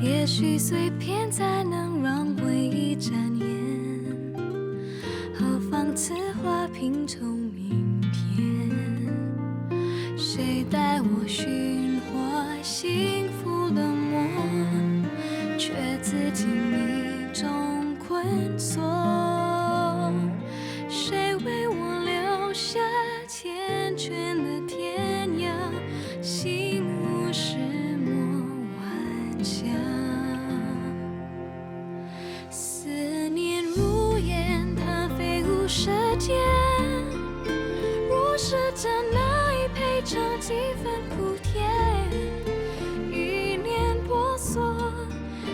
也许碎片才能让回忆展颜，何妨此花拼凑明天？谁带我寻获幸福的梦，却自己迷中困锁？谁为我留下缱绻的天涯？心无石墨顽强，思念如烟，它飞舞舌尖。若是真爱配着几分苦甜，欲念婆娑，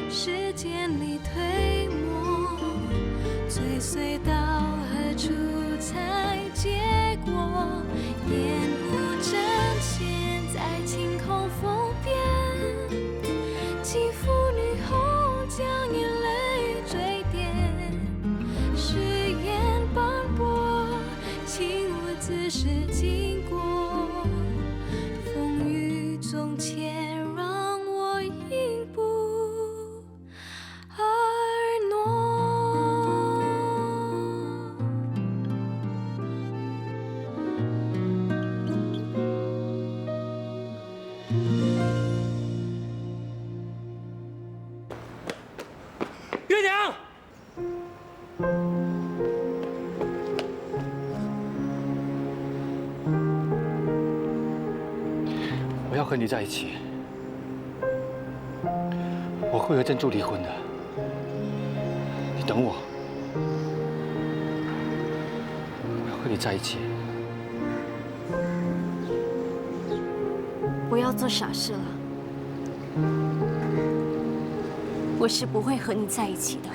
时间里推磨，追随到何处才结果？烟雾正现，在晴空风边，肌肤女后将眼泪坠点，誓言斑驳，请我自是经过，风雨中且让我应步而挪。月娘，我要和你在一起，我会和珍珠离婚的，你等我，我要和你在一起。不要做傻事了，我是不会和你在一起的。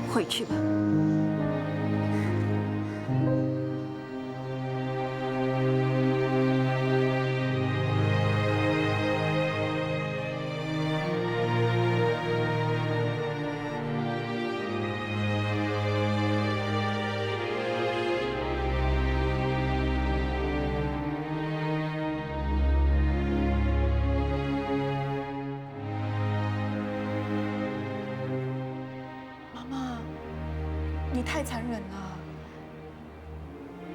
回去吧。你太残忍了！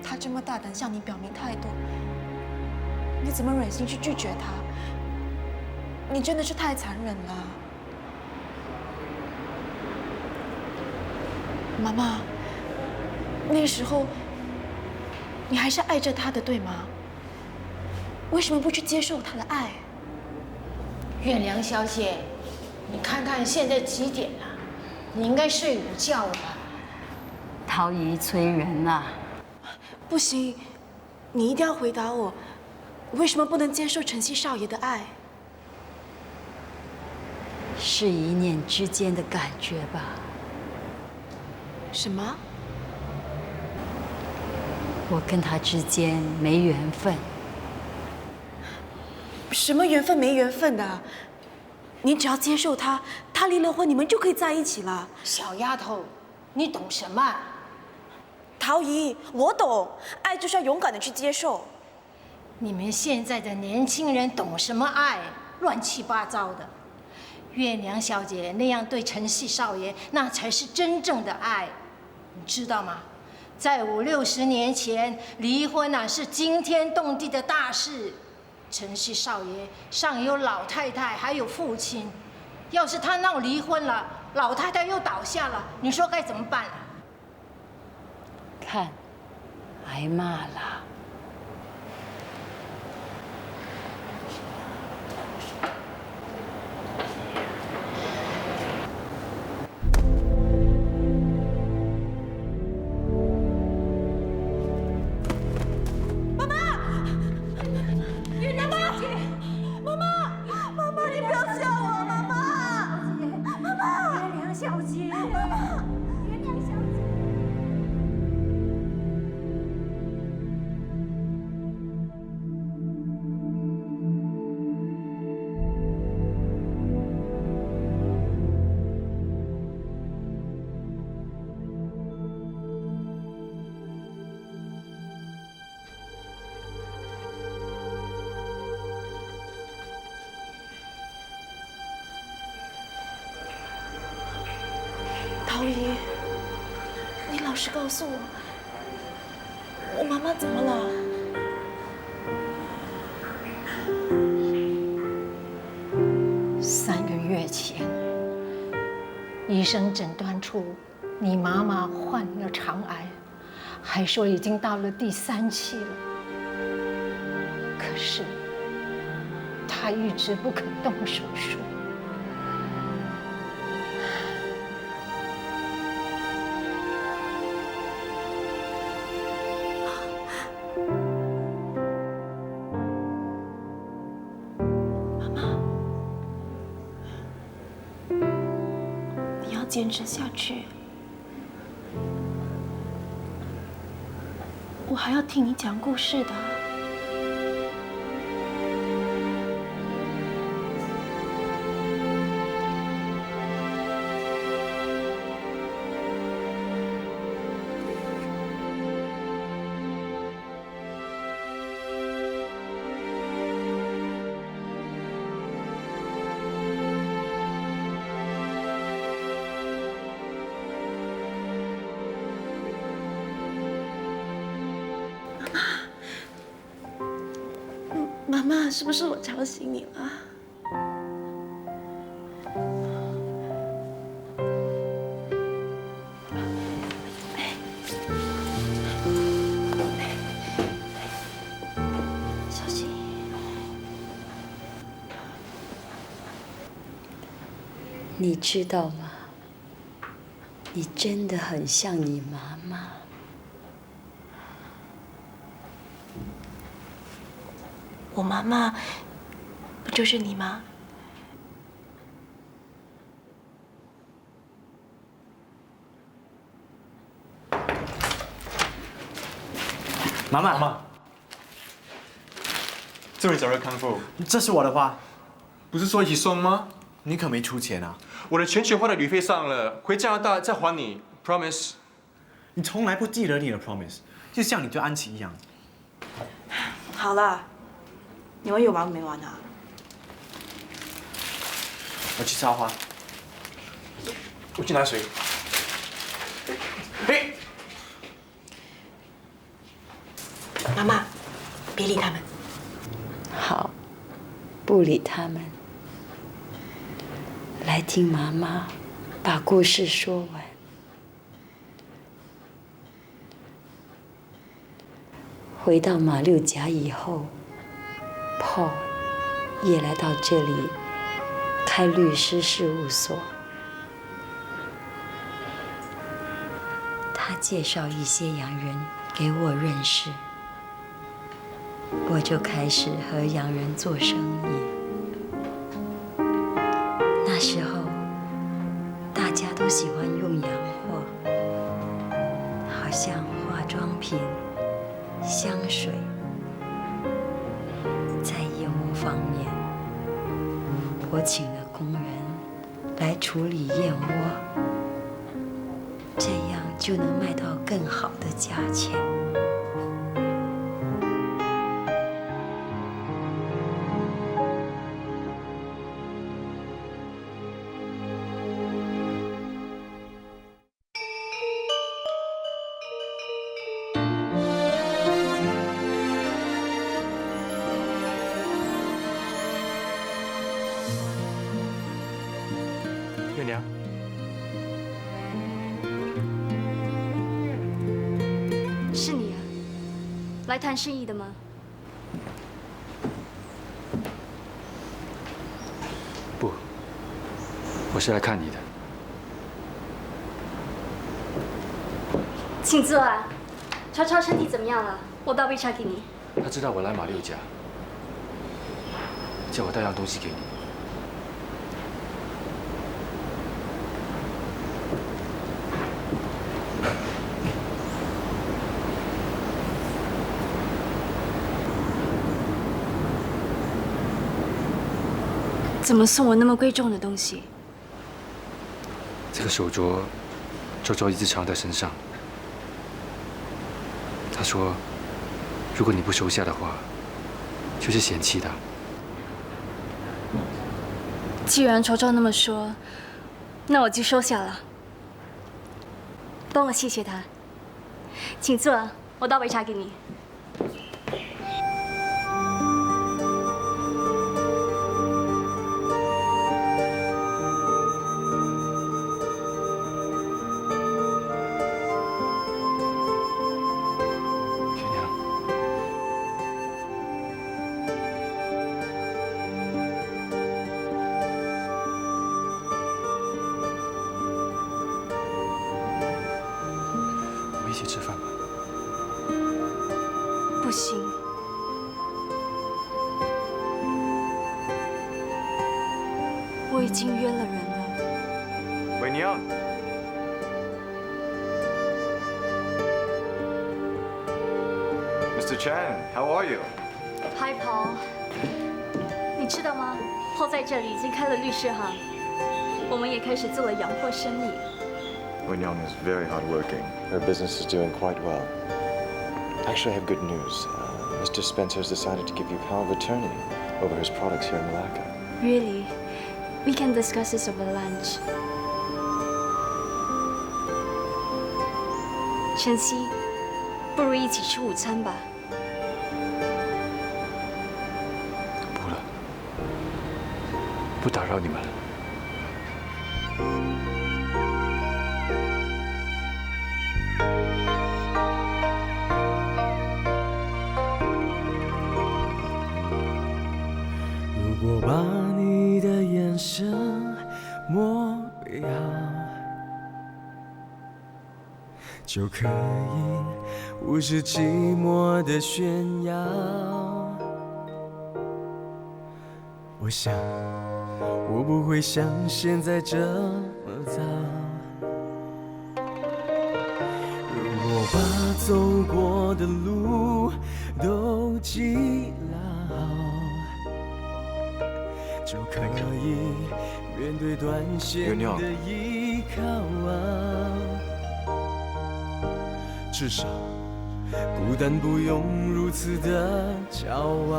他这么大胆向你表明态度，你怎么忍心去拒绝他？你真的是太残忍了，妈妈。那时候你还是爱着他的，对吗？为什么不去接受他的爱？月亮小姐，你看看现在几点了？你应该睡午觉了吧？陶姨催人呐！不行，你一定要回答我，为什么不能接受晨曦少爷的爱？是一念之间的感觉吧？什么？我跟他之间没缘分。什么缘分没缘分的？你只要接受他，他离了婚，你们就可以在一起了。小丫头，你懂什么？陶姨，我懂，爱就是要勇敢的去接受。你们现在的年轻人懂什么爱？乱七八糟的。月娘小姐那样对晨曦少爷，那才是真正的爱，你知道吗？在50、60年前，离婚是惊天动地的大事。晨曦少爷上有老太太，还有父亲，要是他闹离婚了，老太太又倒下了，你说该怎么办啊？看，挨骂了。陶姨，你老实告诉我，我妈妈怎么了？3个月前，医生诊断出你妈妈患了肠癌，还说已经到了第3期了。可是她一直不肯动手术。坚持下去，我还要听你讲故事的。妈妈，是不是我吵醒你了？小心。你知道吗？你真的很像你妈妈。我妈妈不就是你吗？妈妈，祝你早日康复。这是我的花，不是说一起送吗？你可没出钱啊！我的钱花在旅费上了，回加拿大再还你 ，promise。你从来不记得你的 promise， 就像你对安琪一样。好了。你们有完没完啊？我去插花。我去拿水。嘿，妈妈，别理他们。好，不理他们。来听妈妈把故事说完。回到马六甲以后，Paul 也来到这里开律师事务所。他介绍一些洋人给我认识，我就开始和洋人做生意。那时候大家都喜欢用洋货，好像化妆品、香水。在燕窝方面，我请了工人来处理燕窝，这样就能卖到更好的价钱。月娘，是你啊，来谈生意的吗？不，我是来看你的。请坐啊。超超身体怎么样了？我倒杯茶给你。他知道我来马六甲，叫我带样东西给你。怎么送我那么贵重的东西？这个手镯，周周一直藏在身上。他说，如果你不收下的话，就是嫌弃他。既然周周那么说，那我就收下了。帮我谢谢他。请坐，我倒杯茶给你。一起吃饭吧。不行，我已经约了人了。伟娘，Mr. Chan, how are you? Hi Paul， 你知道吗？Paul 在这里已经开了律师行，我们也开始做了洋货生意。Wenyang is very hardworking. Her business is doing quite well. Actually, I have good news. Mr. Spencer has decided to give you power of attorney over his products here in Malacca. Really? We can discuss this over lunch. 晨曦，不如一起吃午餐吧。不了，不打扰你们了。如果把你的眼神抹掉，就可以无视寂寞的炫耀。我想，我不会像现在这么糟。如果把走过的路都记牢，就可以面对短线的依靠至少孤单不用如此的骄傲。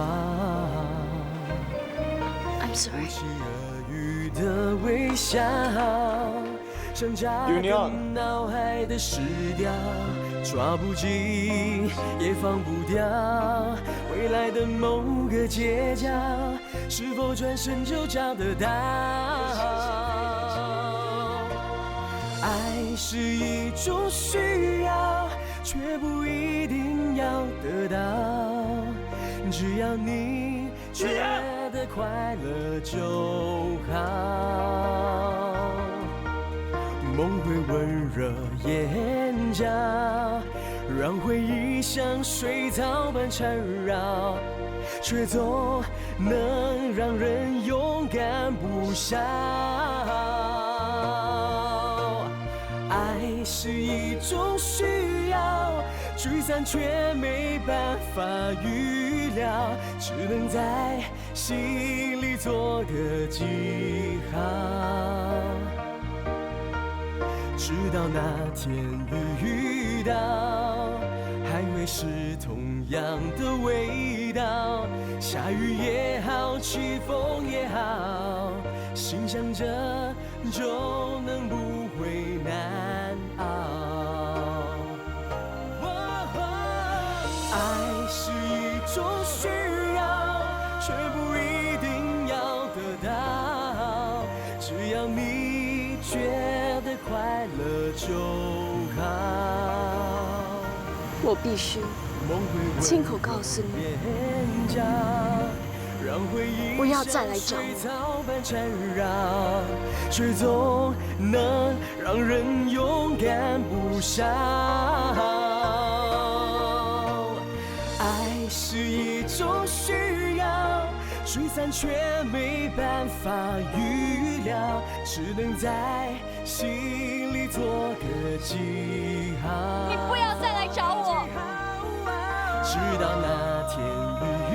I'm sorry。不期而遇的微笑，像扎根脑海的湿掉，抓不紧也放不掉。未来的某个街角，是否转身就找得到？爱是一种需要，却不一定要得到。只要你觉得快乐就好。梦会温热眼角，让回忆像水草般缠绕，却总能让人勇敢不笑。爱是一种需要，聚散却没办法预料，只能在心里做个记号。直到那天遇到，还会是同样的味道。下雨也好，起风也好，心想着就能不会难熬。爱是一种需要，却不一定要得到。只要你觉得快乐就好。我必须亲口告诉你，不要再来找我。却总能让人勇敢不笑。爱是一种需要，聚散却没办法预料，只能在心里做个记号。你不要再来找我。直到那天遇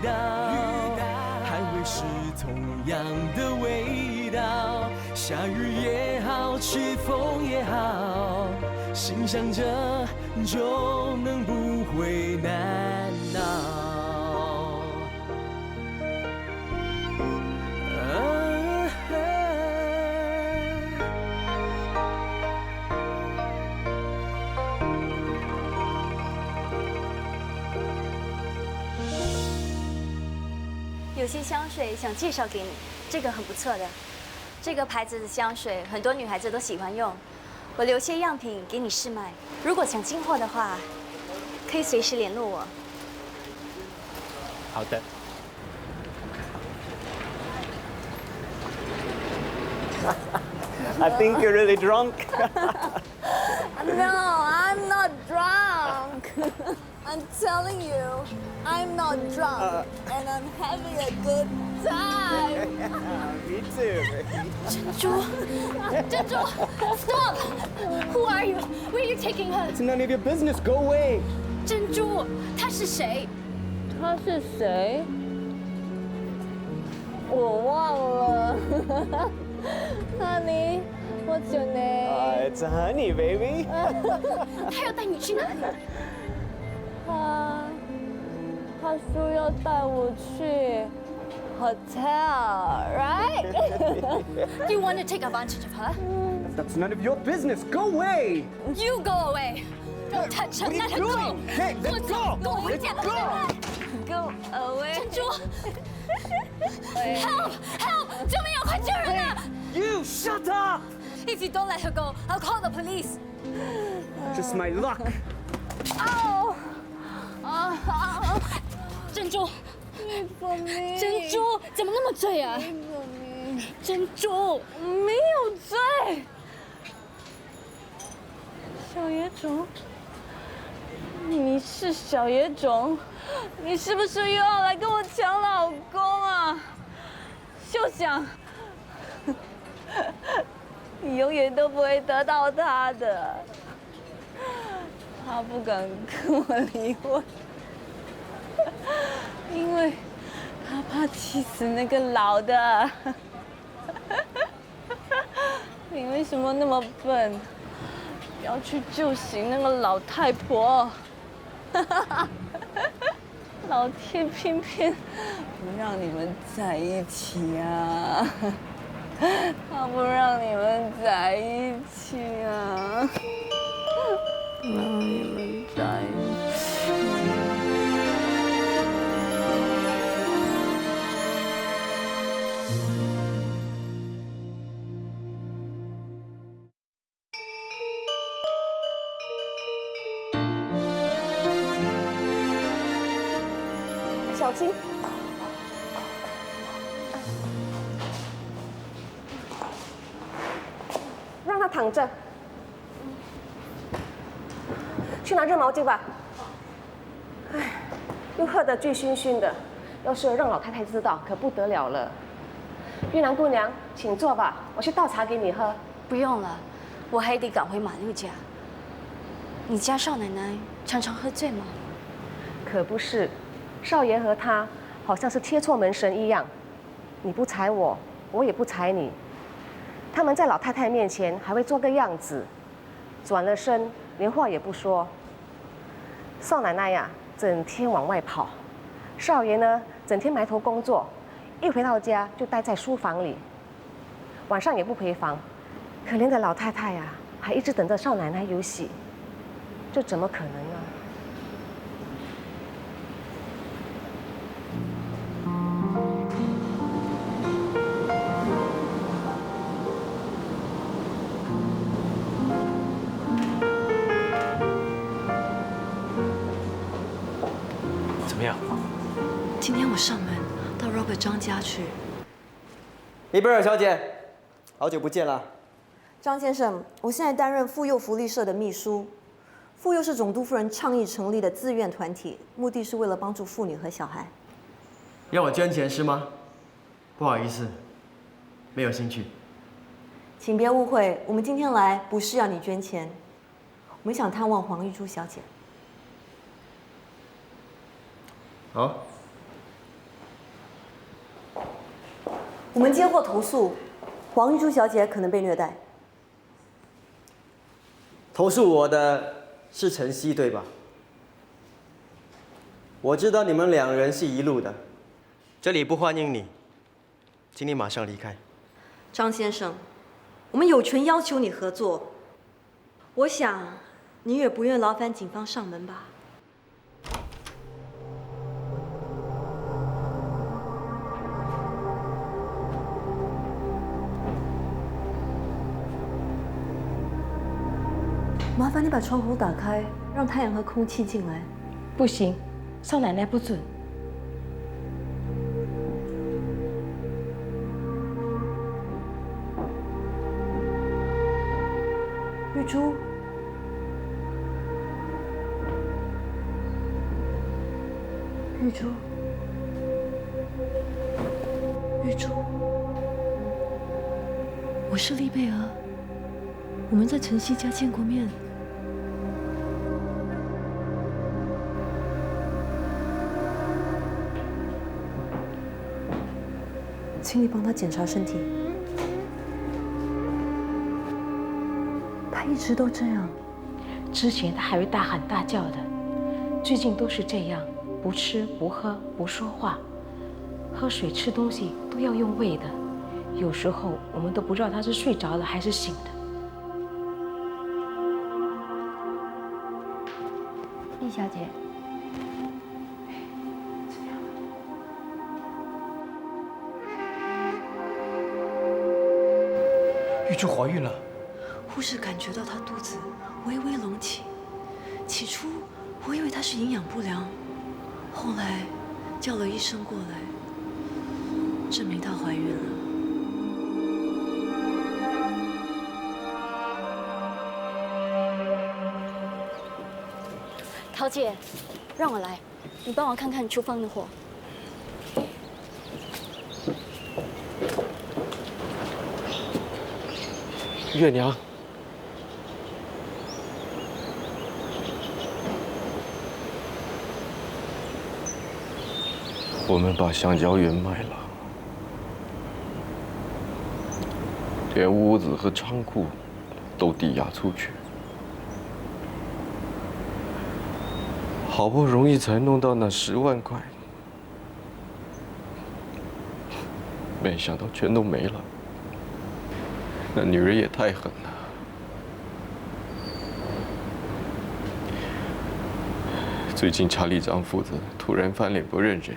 到，还会是同样的味道。下雨也好，起风也好，心想着就能不会难熬。有些香水想介绍给你，这个很不错的，这个牌子的香水很多女孩子都喜欢用，我留些样品给你试卖。如果想进货的话，可以随时联络我。好的。I think you're really drunk. No, I'm not drunk. I'm telling you, I'm not drunk, and I'm having a good time. Me too. 珍珠 ，Stop! Who are you? Where are you taking her? It's none of your business. Go away. 珍珠，他是谁？他是谁？我忘了。Honey, what's your name? It's Honey, baby. 他要带你去哪里？他说要带我去 hotel, right? You want to take advantage of her? That's none of your business. Go away. You go away. Don't touch her. Let her go. Hey, let's go. 跟我回家。 Go away. 珍珠 ，Help! Help! 救命啊！快救人啊 You shut up.！If you don't let her go, I'll call the police. Just my luck. 珍珠，珍珠怎么那么醉啊？珍珠没有醉。小野种，你是小野种，你是不是又要来跟我抢老公啊？休想！你永远都不会得到他的，他不敢跟我离婚，因为他怕气死那个老的。你为什么那么笨？要去救醒那个老太婆。老天偏偏不让你们在一起啊！他不让你们在一起啊！不让你们在一起。小心！让他躺着。去拿热毛巾吧。哎，又喝得醉醺醺的，要是让老太太知道，可不得了了。越南姑娘，请坐吧，我去倒茶给你喝。不用了，我还得赶回马六甲。你家少奶奶常常喝醉吗？可不是，少爷和他好像是贴错门神一样，你不睬我，我也不睬你。他们在老太太面前还会做个样子，转了身连话也不说。少奶奶呀，整天往外跑；少爷呢，整天埋头工作，一回到家就待在书房里，晚上也不回房。可怜的老太太呀，还一直等着少奶奶有喜，这怎么可能呢？怎么样？今天我上门到 Robert 张家去。尼贝尔小姐，好久不见了。张先生，我现在担任妇幼福利社的秘书。妇幼是总督夫人倡议成立的自愿团体，目的是为了帮助妇女和小孩。要我捐钱是吗？不好意思，没有兴趣。请别误会，我们今天来不是要你捐钱，我们想探望黄玉珠小姐。好。我们接获投诉，黄玉珠小姐可能被虐待。投诉我的是晨曦，对吧？我知道你们两人是一路的，这里不欢迎你，请你马上离开。张先生，我们有权要求你合作。我想，你也不愿劳烦警方上门吧？麻烦你把窗户打开，让太阳和空气进来。不行，少奶奶不准。玉珠，玉珠，玉珠，我是丽贝儿，我们在晨曦家见过面。请你帮他检查身体。他一直都这样，之前他还会大喊大叫的，最近都是这样，不吃不喝不说话，喝水吃东西都要用喂的，有时候我们都不知道他是睡着了还是醒的。易小姐。玉珠怀孕了。护士感觉到她肚子微微隆起，起初我以为她是营养不良，后来叫了医生过来，证明她怀孕了。桃姐，让我来，你帮我看看厨房的火。月娘，我们把香蕉园卖了，连屋子和仓库都抵押出去，好不容易才弄到那10万块，没想到全都没了。那女人也太狠了。最近查理丈夫子突然翻脸不认人，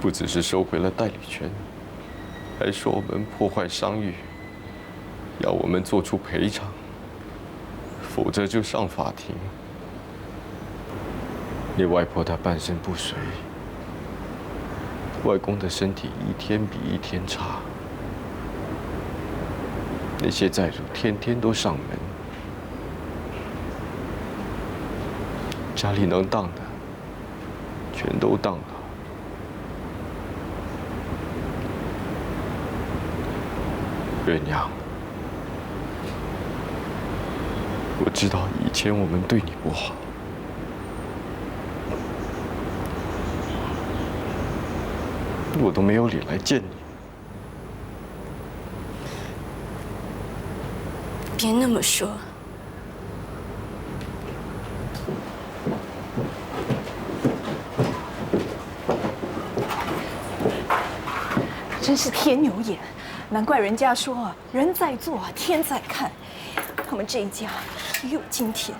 不只是收回了代理权，还说我们破坏商誉，要我们做出赔偿，否则就上法庭。你外婆她半身不遂，外公的身体一天比一天差。那些债主天天都上门，家里能当的全都当了。月娘，我知道以前我们对你不好，我都没有脸来见你。别那么说。真是天牛眼，难怪人家说啊，人在做啊，天在看。他们这一家也有今天。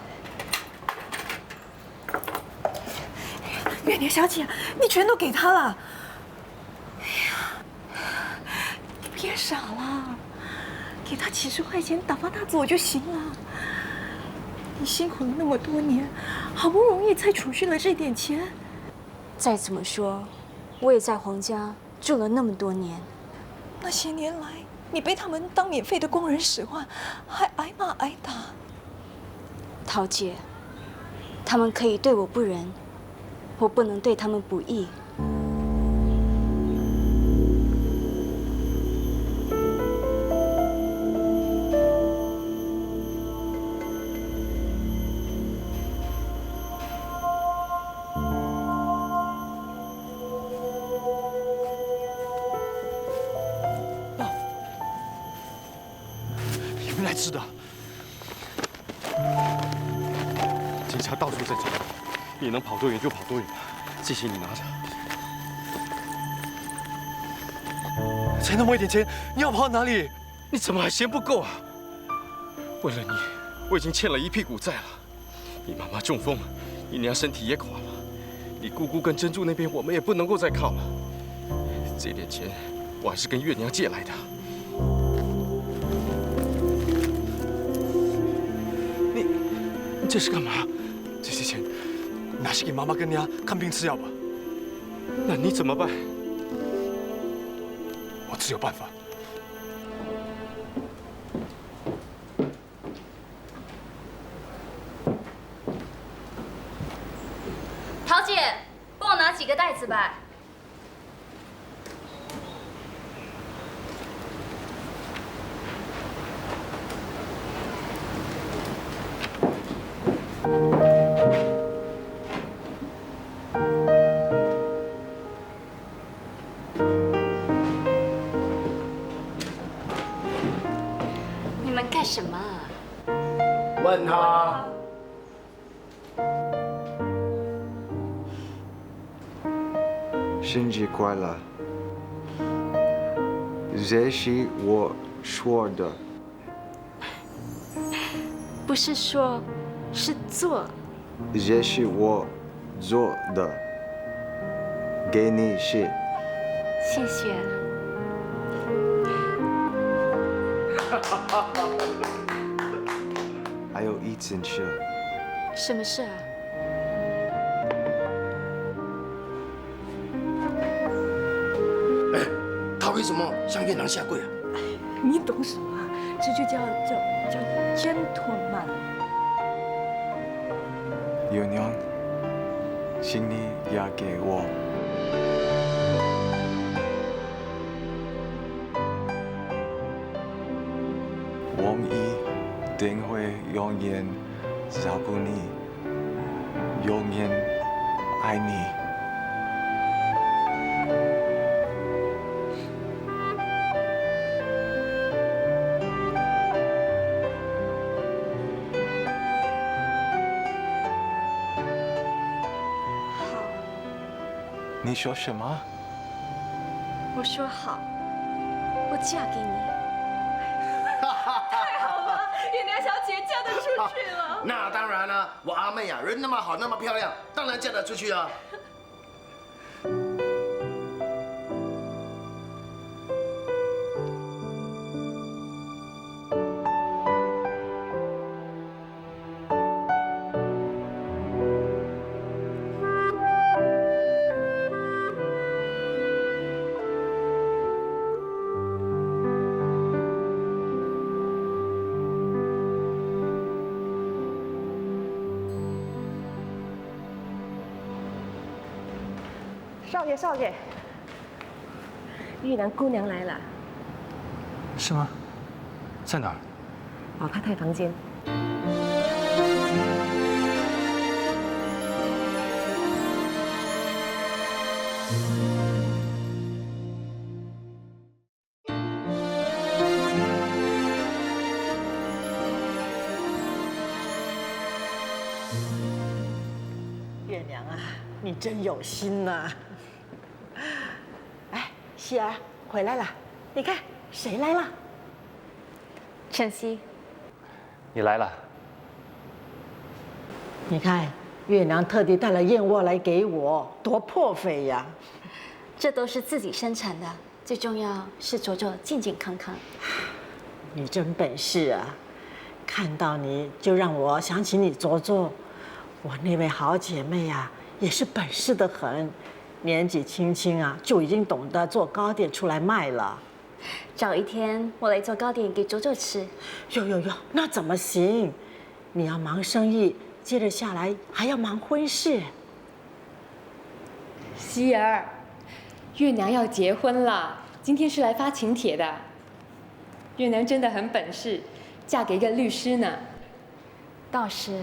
月娘小姐，你全都给他了。哎呀，你别傻了。给他几10块钱打发他走就行了。你辛苦了那么多年，好不容易才储蓄了这点钱。再怎么说，我也在皇家住了那么多年。那些年来，你被他们当免费的工人使唤，还挨骂挨打。桃姐，他们可以对我不仁，我不能对他们不义。来吃的。警察到处在找，你能跑多远就跑多远。这些你拿着。才那么一点钱，你要跑到哪里？你怎么还嫌不够啊？为了你，我已经欠了一屁股债了。你妈妈中风，你娘身体也垮了，你姑姑跟珍珠那边我们也不能够再靠了。这点钱，我还是跟月娘借来的。这是干嘛？这些钱拿去给妈妈跟娘看病吃药吧。那你怎么办？我自有办法。桃姐，帮我拿几个袋子吧。你们干什么啊？问他。生日快乐！这是我说的。不是说，是做。这是我做的，给你吃。谢谢。还有一件事。什么事啊？他为什么向月娘下跪啊？你懂什么？这就叫 gentleman。月娘，请你嫁给我。我一定会永远照顾你，永远爱你。你说什么？我说好，我嫁给你。太好了，月娘小姐嫁得出去了。那当然了，我阿妹呀，人那么好，那么漂亮，当然嫁得出去啊。少爷，少爷，月娘姑娘来了。是吗？在哪儿？老太太房间。月娘啊，你真有心呐！哎，希儿回来了，你看谁来了？晨曦，你来了。你看，月娘特地带了燕窝来给我，多破费呀！这都是自己生产的，最重要是卓卓健健康康。你真本事啊！看到你就让我想起你卓卓，我那位好姐妹呀，也是本事的很，年纪轻轻啊就已经懂得做糕点出来卖了。找一天我来做糕点给卓卓吃。哟，那怎么行？你要忙生意，接着下来还要忙婚事。希儿，月娘要结婚了，今天是来发请帖的。月娘真的很本事，嫁给一个律师呢。到时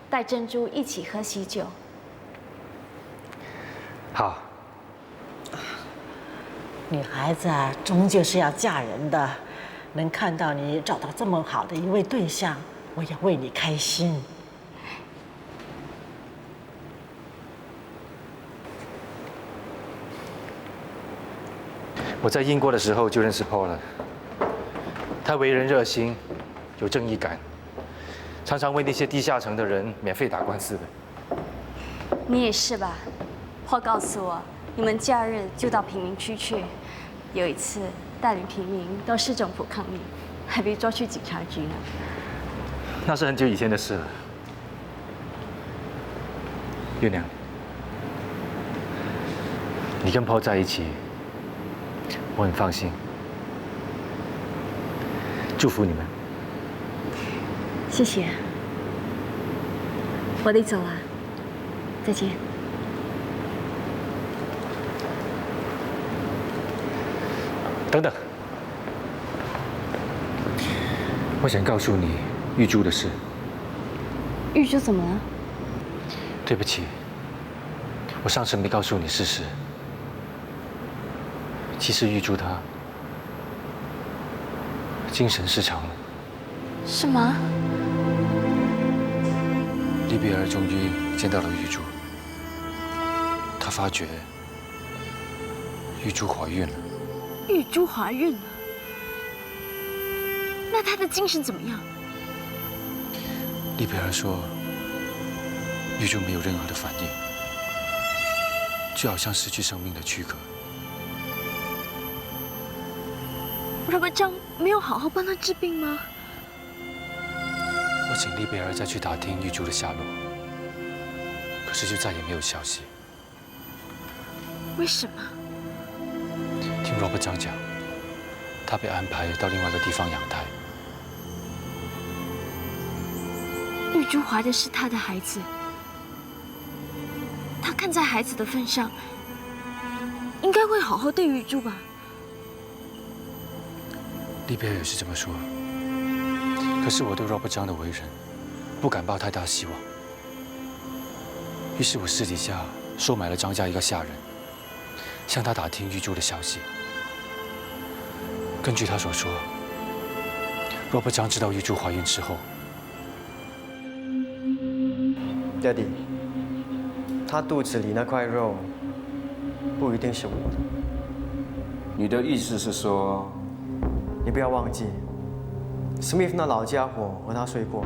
带珍珠一起喝喜酒。好。女孩子啊，终究是要嫁人的，能看到你找到这么好的一位对象，我也为你开心。我在英国的时候就认识 Paul 了，他为人热心，有正义感，常常为那些低下层的人免费打官司的。你也是吧？Paul告诉我，你们假日就到贫民区去，有一次带领平民到市政府抗议，还被抓去警察局呢。那是很久以前的事了。月娘，你跟 Paul 在一起，我很放心。祝福你们。谢谢。我得走了，再见。等等，我想告诉你玉珠的事。玉珠怎么了？对不起，我上次没告诉你事实。其实玉珠她精神失常了。什么？利比尔终于见到了玉珠，他发觉玉珠怀孕了。玉珠怀孕了，那她的精神怎么样？利比尔说，玉珠没有任何的反应，就好像失去生命的躯壳。Robert 张没有好好帮她治病吗？我请利比尔再去打听玉珠的下落，可是就再也没有消息。为什么？听 Robert 张讲，他被安排到另外一个地方养胎。玉珠怀的是他的孩子，他看在孩子的份上，应该会好好对玉珠吧。利比尔也是这么说，可是我对 Robert 张的为人不敢抱太大希望，于是我私底下收买了张家一个下人，向他打听玉珠的消息。根据他所说，Robert 张知道玉珠怀孕之后，爹地，她肚子里那块肉不一定是我的。你的意思是说？你不要忘记 ，Smith 那老家伙和他睡过。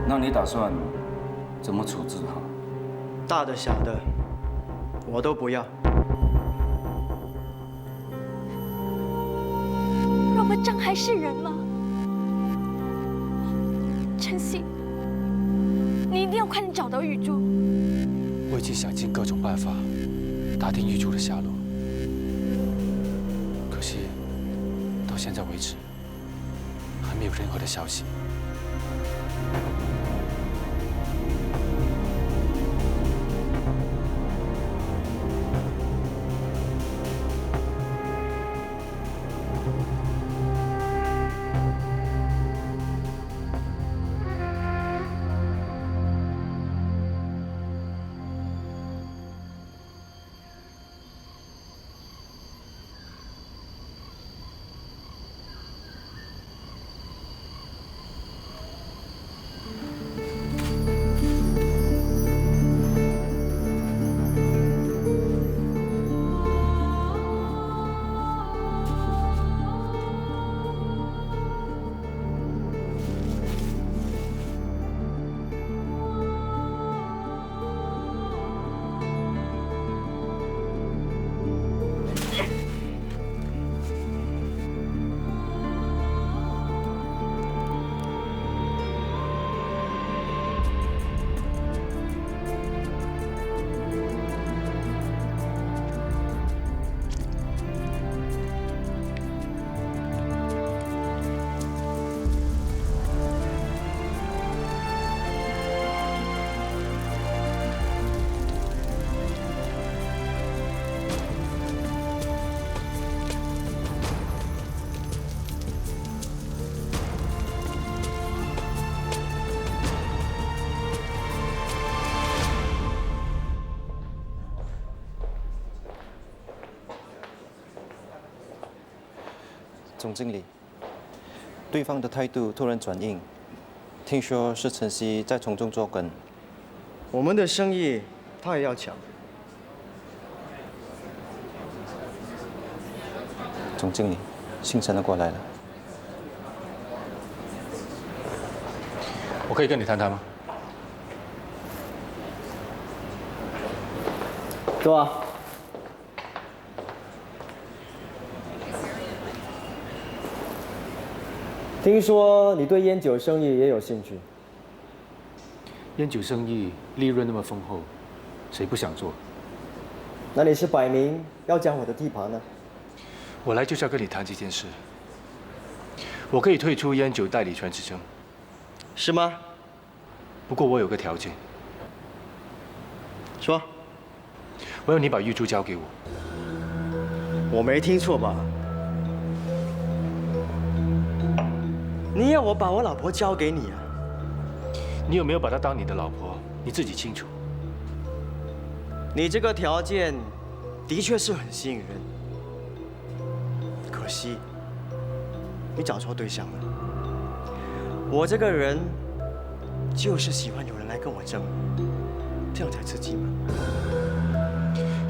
那你打算怎么处置他？大的小的，我都不要。Robert 张还是人吗？晨曦，你一定要快点找到玉珠。我已经想尽各种办法打听玉珠的下落，可惜到现在为止还没有任何的消息。总经理，对方的态度突然转硬，听说是晨曦在从中作梗。我们的生意他也要抢。总经理，姓陈的过来了。我可以跟你谈谈吗？坐啊。听说你对烟酒生意也有兴趣。烟酒生意利润那么丰厚，谁不想做？那你是摆明要讲我的地盘呢？我来就是要跟你谈这件事。我可以退出烟酒代理权之争，是吗？不过我有个条件。说。我要你把玉珠交给我。我没听错吧？你要我把我老婆交给你啊？你有没有把她当你的老婆，你自己清楚。你这个条件的确是很吸引人，可惜你找错对象了。我这个人就是喜欢有人来跟我争，这样才刺激嘛。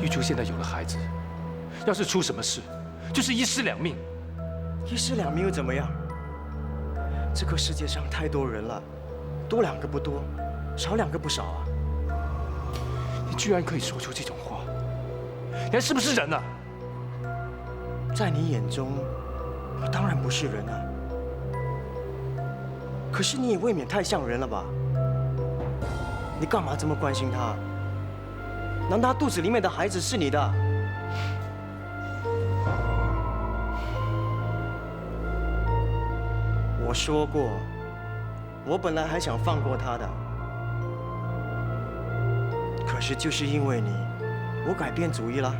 玉珠现在有了孩子，要是出什么事，就是一尸两命。一尸两命又怎么样？这个世界上太多人了，多2个不多，少2个不少啊。你居然可以说出这种话，你还是不是人啊？在你眼中，我当然不是人啊。可是你也未免太像人了吧？你干嘛这么关心他？难道他肚子里面的孩子是你的？我说过，我本来还想放过他的，可是就是因为你，我改变主意了。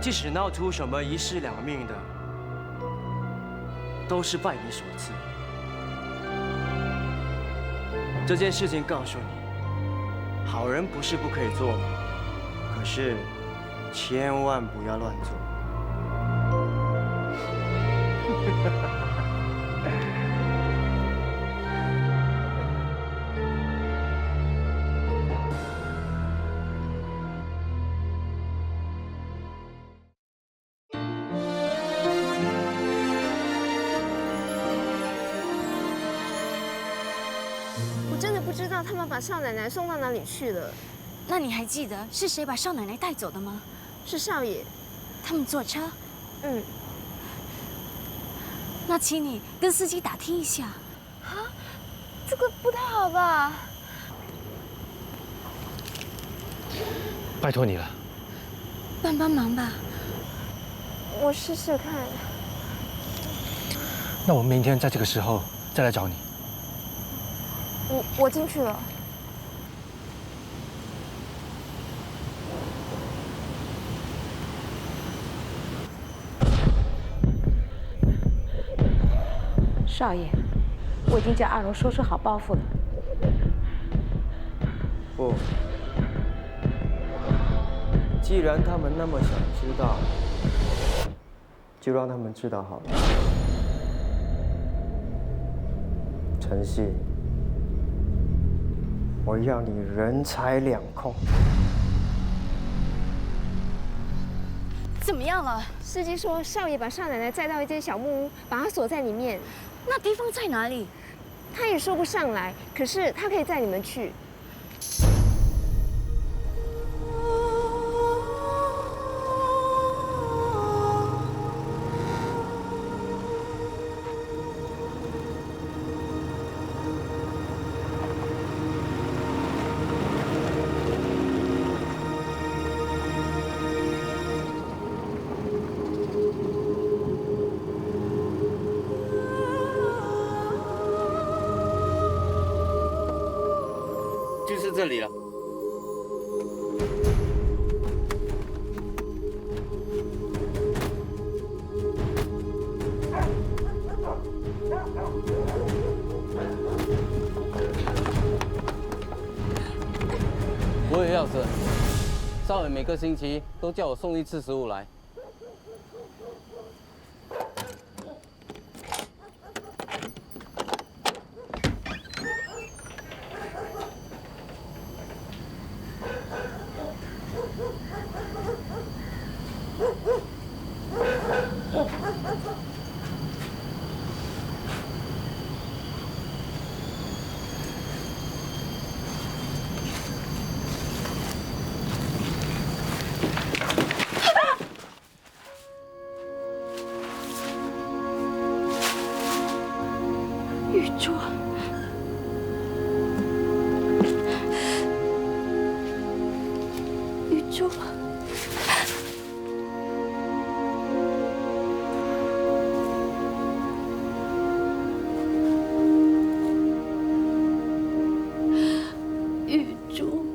即使闹出什么一尸两命的，都是拜你所赐。这件事情告诉你，好人不是不可以做，可是千万不要乱做。我真的不知道他们把少奶奶送到哪里去了。那你还记得是谁把少奶奶带走的吗？是少爷。他们坐车？嗯。那请你跟司机打听一下。啊，这个不太好吧？拜托你了。帮忙吧。我试试看。那我们明天在这个时候再来找你。我进去了。少爷，我已经叫阿荣收拾好包袱了。不，既然他们那么想知道，就让他们知道好了。陈曦，我要你人财两空。怎么样了？司机说少爷把少奶奶载到一间小木屋，把她锁在里面。那地方在哪里？他也说不上来，可是他可以载你们去。就是这里了。我有钥匙，少爷每个星期都叫我送1次食物来。玉珠，玉珠，玉珠，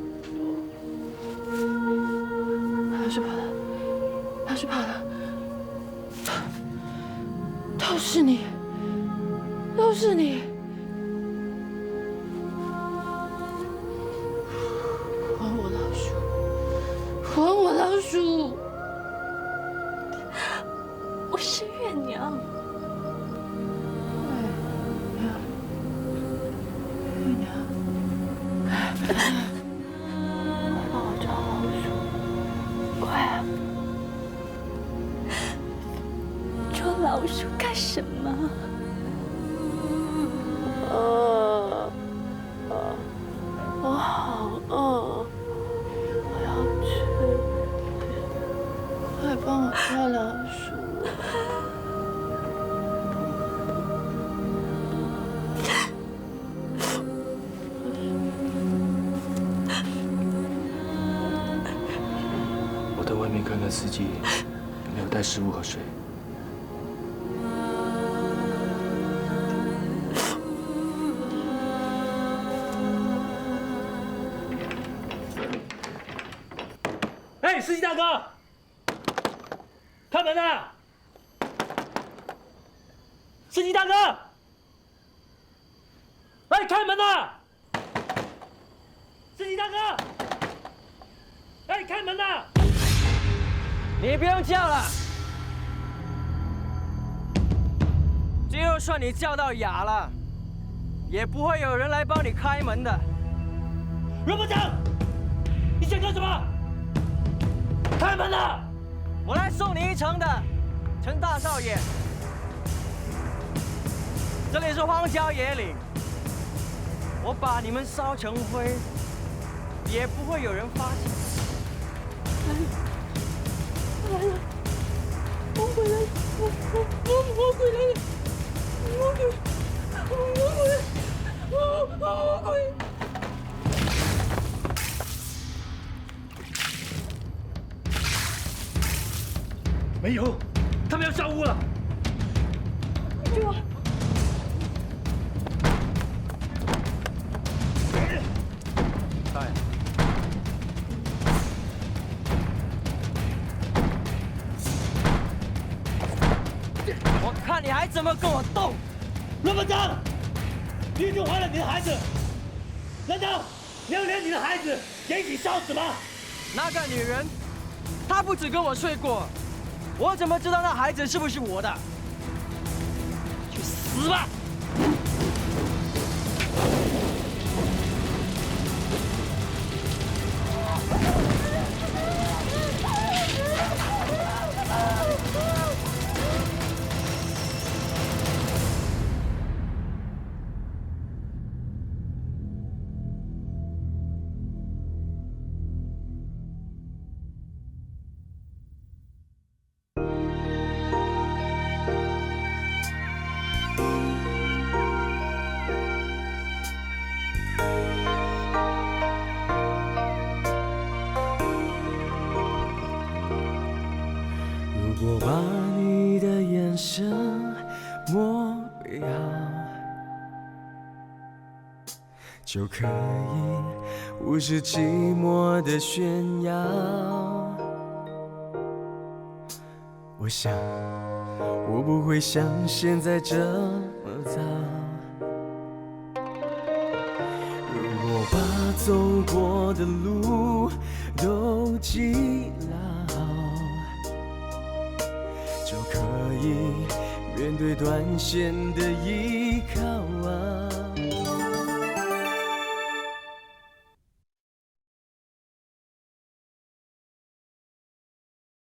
老师跑了，老师跑了，都是你，都是你。 还我老鼠！我是月娘。月娘，帮我抓老鼠，快啊！捉老鼠干什么？我好饿。 快帮我抓老鼠！我到外面看看司机有没有带食物和水。哎，司机大哥！ 开门啊！司机大哥！哎，开门啊！司机大哥！哎，开门啊！你不用叫了，就算你叫到哑了，也不会有人来帮你开门的。罗部长，你想干什么？开门啊！ 我来送你一程的，陈大少爷。这里是荒郊野岭，我把你们烧成灰，也不会有人发现。来了，我回来了，我回来了，我回来了，我回来了。 没有，他们要上屋了。救我！大爷，我看你还怎么跟我斗！罗班长，玉珠怀了你的孩子，难道你要连你的孩子也一起烧死吗？那个女人，她不止跟我睡过。 我怎么知道那孩子是不是我的？去死吧！如果把你的眼神抹掉，就可以无视寂寞的炫耀。我想，我不会像现在这么糟。如果把走过的路都记牢，就可以面对短线的依靠啊。